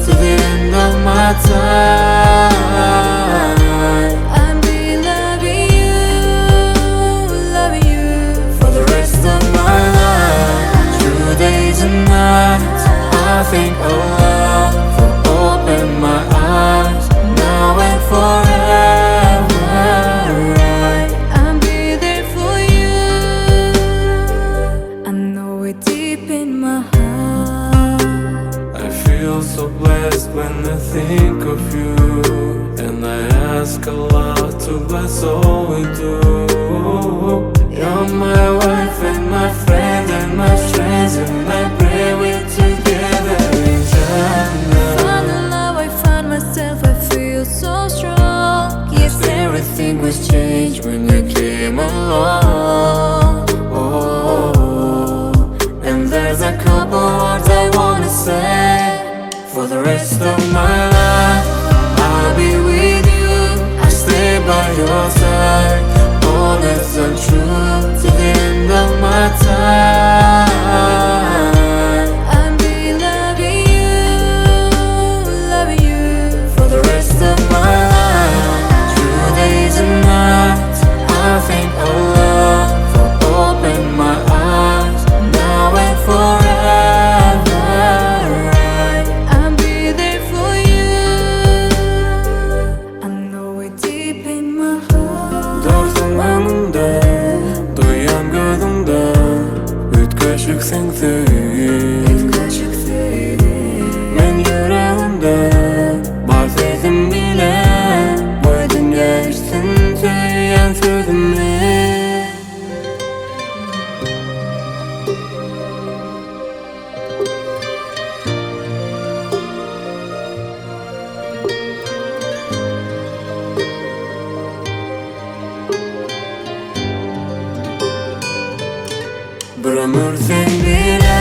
to the end of my time. I'll be loving you For the rest of my life, through days and nights, I think of love, for open my eyes, now and forever. I'll be there for you. I know it deep in my heart. I feel so blessed when I think of you, and I ask Allah to bless all we do. You're my wife and my friend and my strength, and I pray we're together in Jannah. Found the love, I found myself, I feel so strong. Yes, Everything was changed when you came along. Oh, and there's a couple words I wanna say. For the rest of my life, I'll be with you, I'll stay by your side, honest and true, to the end of my time. I'll be loving you For the rest of my life, through days and nights, I think of love, for open my eyes, now and forever. I'll be there for you. I know it deep in my heart. Dorsun önünde, duyan gözümde, üç kaşık sensin. Men yüreğimde, var sezim bile, bu dünya için söyleyen sözümle. Bir ömür sen bile